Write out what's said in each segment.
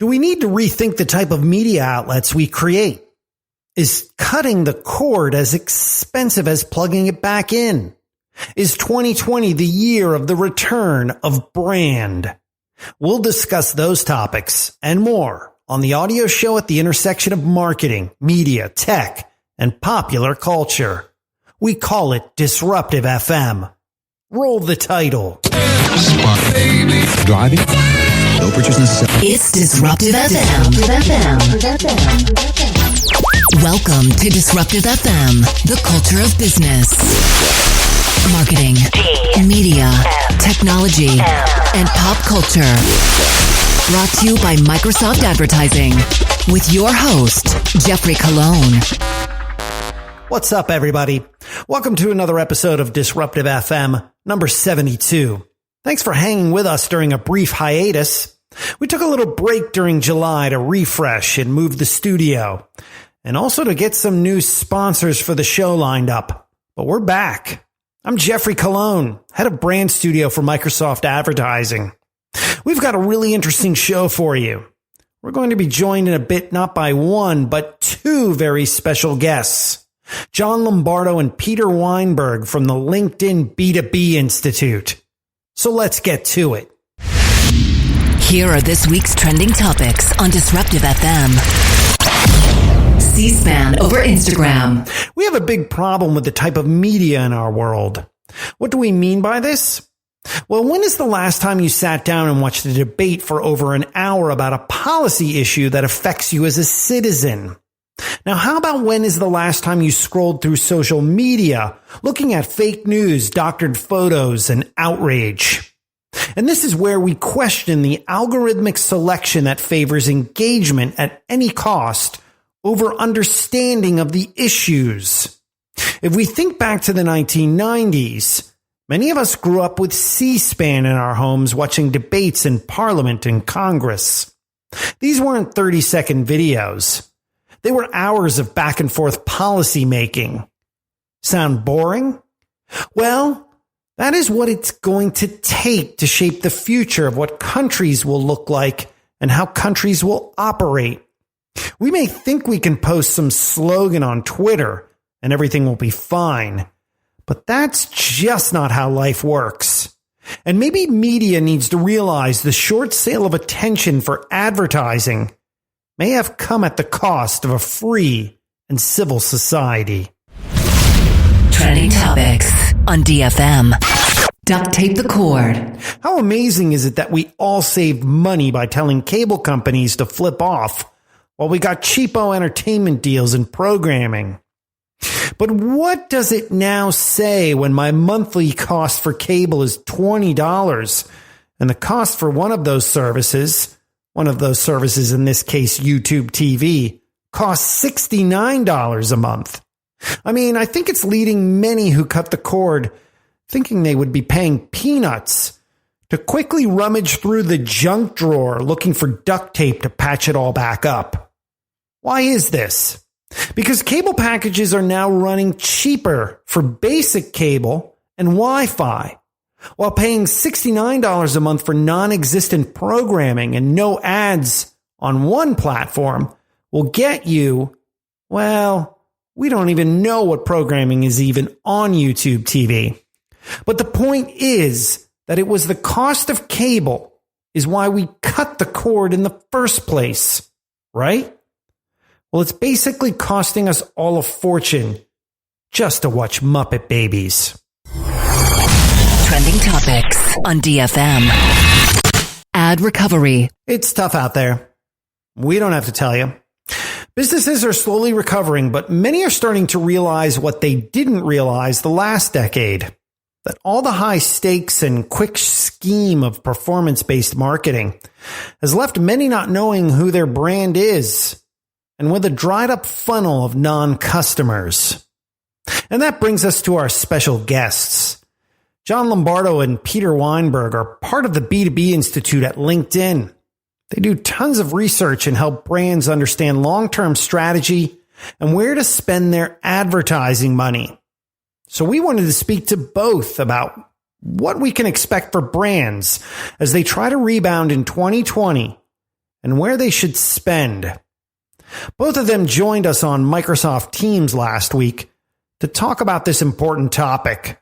Do we need to rethink the type of media outlets we create? Is cutting the cord as expensive as plugging it back in? Is 2020 the year of the return of brand? We'll discuss those topics and more on the audio show at the intersection of marketing, media, tech, and popular culture. We call it Disruptive FM. Roll the title. Driving. No purchase necessary. It's Disruptive FM. Welcome to Disruptive FM, the culture of business, marketing, media, technology, and pop culture. Brought to you by Microsoft Advertising with your host, Jeffrey Colon. What's up, everybody? Welcome to another episode of Disruptive FM, number 72. Thanks for hanging with us during a brief hiatus. We took a little break during July to refresh and move the studio, and also to get some new sponsors for the show lined up. But we're back. I'm Jeffrey Colon, head of brand studio for Microsoft Advertising. We've got a really interesting show for you. We're going to be joined in a bit not by one, but two very special guests. John Lombardo and Peter Weinberg from the LinkedIn B2B Institute. So let's get to it. Here are this week's trending topics on Disruptive FM. C-SPAN over Instagram. We have a big problem with the type of media in our world. What do we mean by this? Well, when is the last time you sat down and watched a debate for over an hour about a policy issue that affects you as a citizen? Now, how about when is the last time you scrolled through social media looking at fake news, doctored photos, and outrage? And this is where we question the algorithmic selection that favors engagement at any cost over understanding of the issues. If we think back to the 1990s, many of us grew up with C-SPAN in our homes watching debates in Parliament and Congress. These weren't 30-second videos. They were hours of back and forth policy making. Sound boring? Well, that is what it's going to take to shape the future of what countries will look like and how countries will operate. We may think we can post some slogan on Twitter and everything will be fine, but that's just not how life works. And maybe media needs to realize the short sale of attention for advertising may have come at the cost of a free and civil society. Trending topics on DFM. Duct tape the cord. How amazing is it that we all saved money by telling cable companies to flip off while we got cheapo entertainment deals and programming? But what does it now say when my monthly cost for cable is $20 and the cost for one of those services in this case YouTube TV, costs $69 a month? I mean, I think it's leading many who cut the cord thinking they would be paying peanuts to quickly rummage through the junk drawer looking for duct tape to patch it all back up. Why is this? Because cable packages are now running cheaper for basic cable and Wi-Fi, while paying $69 a month for non-existent programming and no ads on one platform will get you, well, we don't even know what programming is even on YouTube TV. But the point is that it was the cost of cable is why we cut the cord in the first place, right? Well, it's basically costing us all a fortune just to watch Muppet Babies. Trending topics on DFM. Ad recovery. It's tough out there. We don't have to tell you. Businesses are slowly recovering, but many are starting to realize what they didn't realize the last decade. That all the high stakes and quick scheme of performance-based marketing has left many not knowing who their brand is and with a dried up funnel of non-customers. And that brings us to our special guests. John Lombardo and Peter Weinberg are part of the B2B Institute at LinkedIn. They do tons of research and help brands understand long-term strategy and where to spend their advertising money. So we wanted to speak to both about what we can expect for brands as they try to rebound in 2020 and where they should spend. Both of them joined us on Microsoft Teams last week to talk about this important topic.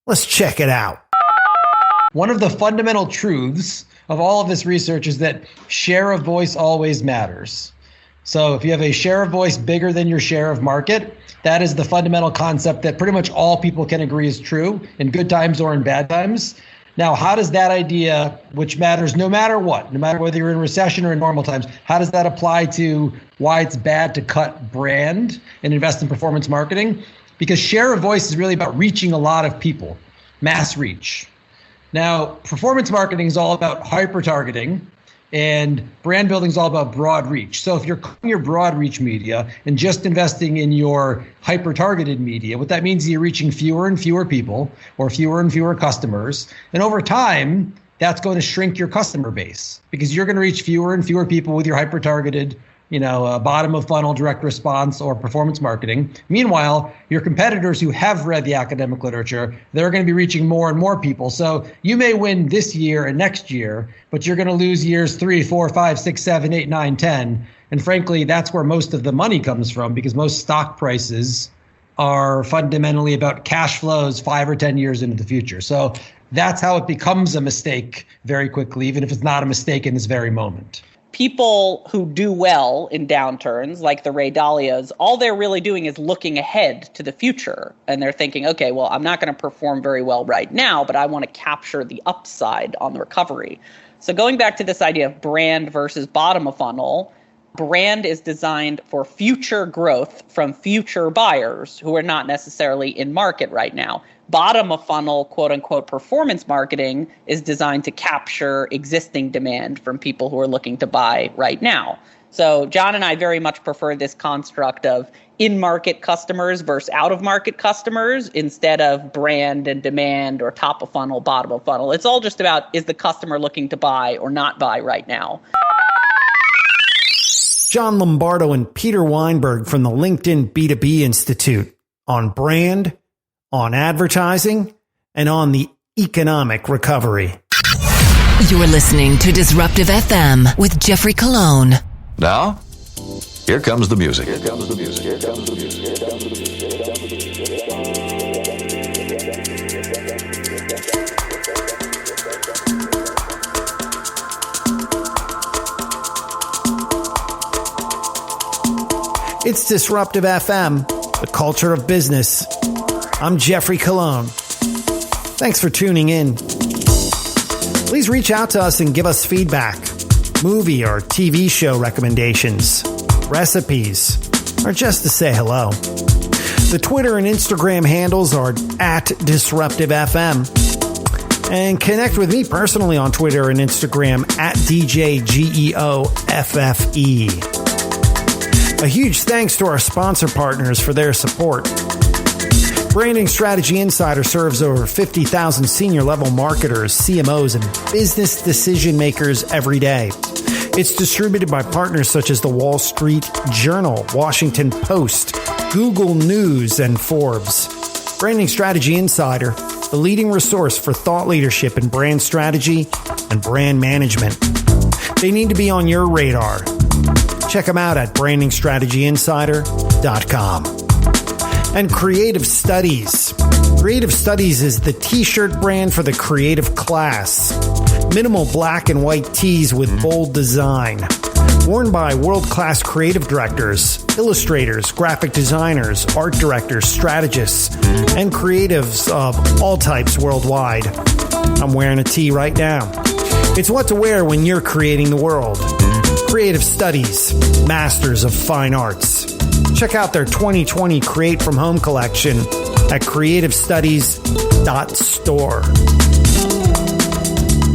Let's check it out. One of the fundamental truths of all of this research is that share of voice always matters. So if you have a share of voice bigger than your share of market, that is the fundamental concept that pretty much all people can agree is true in good times or in bad times. Now, how does that idea, which matters no matter what, no matter whether you're in recession or in normal times, how does that apply to why it's bad to cut brand and invest in performance marketing? Because share of voice is really about reaching a lot of people, mass reach. Now, performance marketing is all about hyper-targeting, and brand building is all about broad reach. So if you're cutting your broad reach media and just investing in your hyper-targeted media, what that means is you're reaching fewer and fewer people or fewer and fewer customers. And over time, that's going to shrink your customer base because you're going to reach fewer and fewer people with your hyper-targeted bottom of funnel direct response or performance marketing. Meanwhile, your competitors who have read the academic literature, they're going to be reaching more and more people. So you may win this year and next year, but you're going to lose years 3, 4, 5, 6, 7, 8, 9, 10. And frankly, that's where most of the money comes from because most stock prices are fundamentally about cash flows 5 or 10 years into the future. So that's how it becomes a mistake very quickly, even if it's not a mistake in this very moment. People who do well in downturns, like the Ray Dalias, all they're really doing is looking ahead to the future. And they're thinking, okay, well, I'm not going to perform very well right now, but I want to capture the upside on the recovery. So going back to this idea of brand versus bottom of funnel, brand is designed for future growth from future buyers who are not necessarily in market right now. Bottom of funnel, quote unquote, performance marketing is designed to capture existing demand from people who are looking to buy right now. So John and I very much prefer this construct of in-market customers versus out-of-market customers instead of brand and demand or top of funnel, bottom of funnel. It's all just about, is the customer looking to buy or not buy right now? John Lombardo and Peter Weinberg from the LinkedIn B2B Institute on brand, on advertising, and on the economic recovery. You're listening to Disruptive FM with Jeffrey Colon. Now, here comes the music. Here comes the music. Here comes the music. Here comes the music. It's Disruptive FM, the culture of business. I'm Jeffrey Colon. Thanks for tuning in. Please reach out to us and give us feedback, movie or TV show recommendations, recipes, or just to say hello. The Twitter and Instagram handles are @DisruptiveFM. And connect with me personally on Twitter and Instagram @DJGEOFFE. A huge thanks to our sponsor partners for their support. Branding Strategy Insider serves over 50,000 senior level marketers, CMOs, and business decision makers every day. It's distributed by partners such as the Wall Street Journal, Washington Post, Google News, and Forbes. Branding Strategy Insider, the leading resource for thought leadership in brand strategy and brand management. They need to be on your radar. Check them out at brandingstrategyinsider.com. And Creative Studies. Creative Studies is the t-shirt brand for the creative class. Minimal black and white tees with bold design. Worn by world-class creative directors, illustrators, graphic designers, art directors, strategists, and creatives of all types worldwide. I'm wearing a tee right now. It's what to wear when you're creating the world. Creative Studies, Masters of Fine Arts. Check out their 2020 Create From Home collection at creativestudies.store.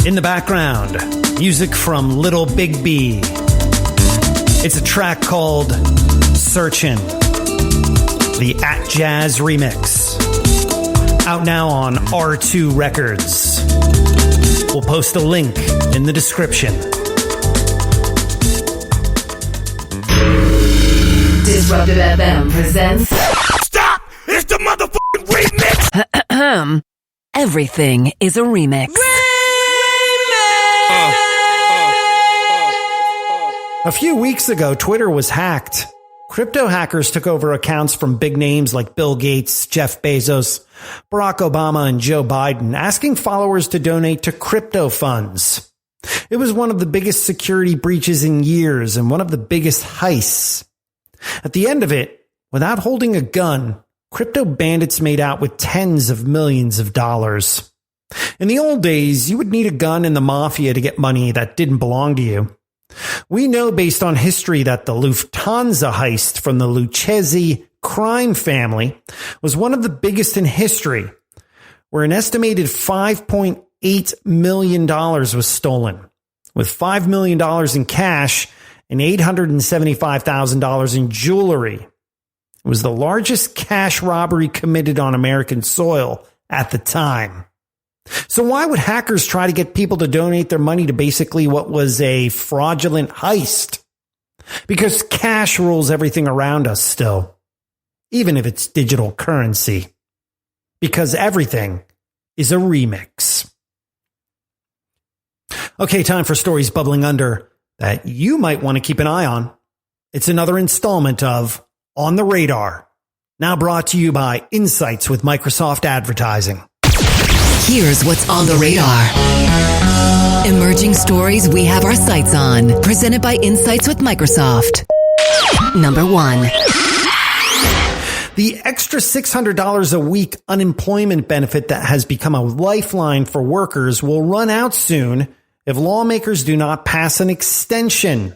In the background, music from Little Big B. It's a track called Searchin', the At Jazz remix. Out now on R2 Records. We'll post a link in the description. Disruptive FM presents... Stop! It's the motherfucking remix! Everything is a remix. A few weeks ago, Twitter was hacked. Crypto hackers took over accounts from big names like Bill Gates, Jeff Bezos, Barack Obama, and Joe Biden, asking followers to donate to crypto funds. It was one of the biggest security breaches in years and one of the biggest heists. At the end of it, without holding a gun, crypto bandits made out with tens of millions of dollars. In the old days, you would need a gun and the mafia to get money that didn't belong to you. We know based on history that the Lufthansa heist from the Lucchese crime family was one of the biggest in history, where an estimated $5.8 million was stolen, with $5 million in cash and $875,000 in jewelry. It was the largest cash robbery committed on American soil at the time. So why would hackers try to get people to donate their money to basically what was a fraudulent heist? Because cash rules everything around us still, even if it's digital currency. Because everything is a remix. Okay, time for stories bubbling under that you might want to keep an eye on. It's another installment of On the Radar, now brought to you by Insights with Microsoft Advertising. Here's what's on the radar. Emerging stories we have our sights on. Presented by Insights with Microsoft. Number 1. The extra $600 a week unemployment benefit that has become a lifeline for workers will run out soon if lawmakers do not pass an extension.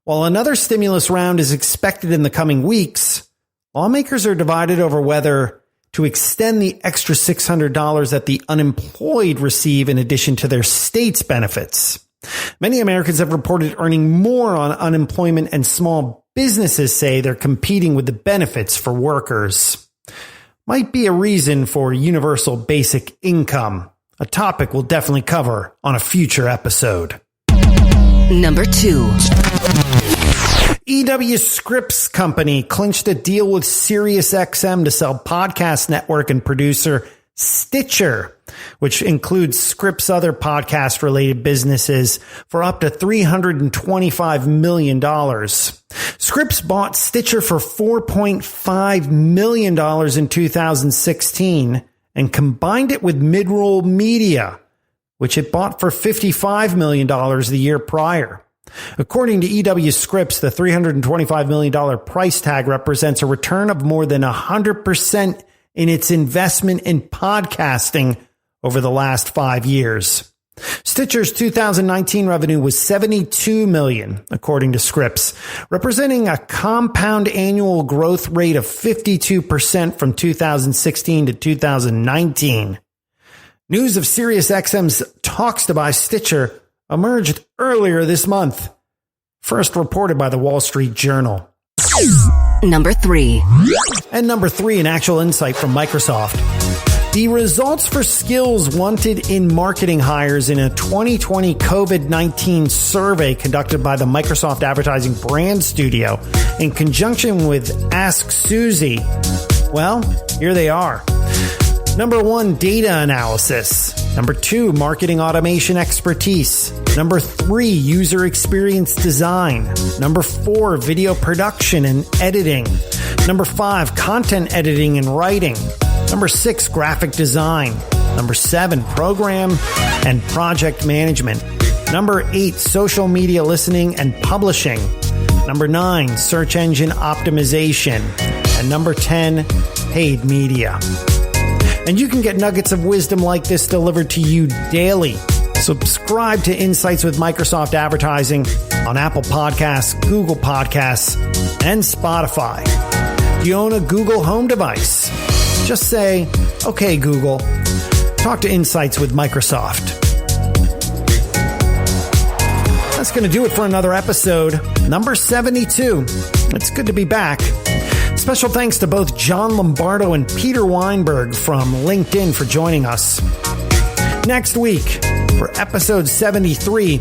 While another stimulus round is expected in the coming weeks, lawmakers are divided over whether to extend the extra $600 that the unemployed receive in addition to their state's benefits. Many Americans have reported earning more on unemployment, and small businesses say they're competing with the benefits for workers. Might be a reason for universal basic income, a topic we'll definitely cover on a future episode. Number 2. EW Scripps Company clinched a deal with SiriusXM to sell podcast network and producer Stitcher, which includes Scripps' other podcast-related businesses, for up to $325 million. Scripps bought Stitcher for $4.5 million in 2016 and combined it with Midroll Media, which it bought for $55 million the year prior. According to EW Scripps, the $325 million price tag represents a return of more than 100% in its investment in podcasting over the last 5 years. Stitcher's 2019 revenue was $72 million, according to Scripps, representing a compound annual growth rate of 52% from 2016 to 2019. News of SiriusXM's talks to buy Stitcher emerged earlier this month, first reported by the Wall Street Journal. Number 3. And number 3, an actual insight from Microsoft. The results for skills wanted in marketing hires in a 2020 COVID-19 survey conducted by the Microsoft Advertising Brand Studio in conjunction with Ask Suzy. Well, here they are. Number 1, data analysis. Number 2, marketing automation expertise. Number 3, user experience design. Number 4, video production and editing. Number 5, content editing and writing. Number 6, graphic design. Number 7, program and project management. Number 8, social media listening and publishing. Number 9, search engine optimization. And number 10, paid media. And you can get nuggets of wisdom like this delivered to you daily. Subscribe to Insights with Microsoft Advertising on Apple Podcasts, Google Podcasts, and Spotify. Do you own a Google Home device? Just say, "Okay, Google, talk to Insights with Microsoft." That's going to do it for another episode, number 72. It's good to be back. Special thanks to both John Lombardo and Peter Weinberg from LinkedIn for joining us. Next week, for episode 73,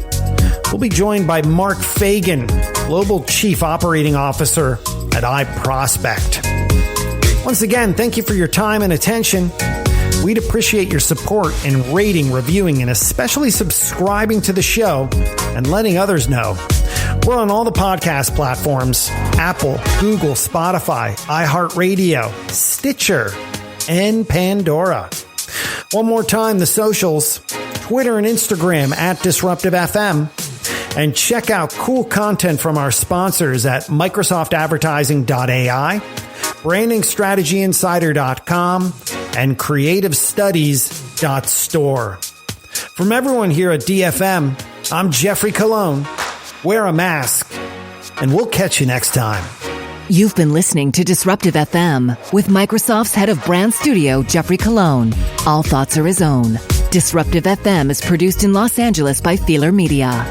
we'll be joined by Mark Fagan, Global Chief Operating Officer at iProspect. Once again, thank you for your time and attention. We'd appreciate your support in rating, reviewing, and especially subscribing to the show and letting others know. We're on all the podcast platforms: Apple, Google, Spotify, iHeartRadio, Stitcher, and Pandora. One more time, the socials: Twitter and Instagram @DisruptiveFM. And check out cool content from our sponsors at MicrosoftAdvertising.ai, BrandingStrategyInsider.com, and CreativeStudies.store. From everyone here at DFM, I'm Jeffrey Colon. Wear a mask, and we'll catch you next time. You've been listening to Disruptive FM with Microsoft's head of brand studio, Jeffrey Colon. All thoughts are his own. Disruptive FM is produced in Los Angeles by Feeler Media.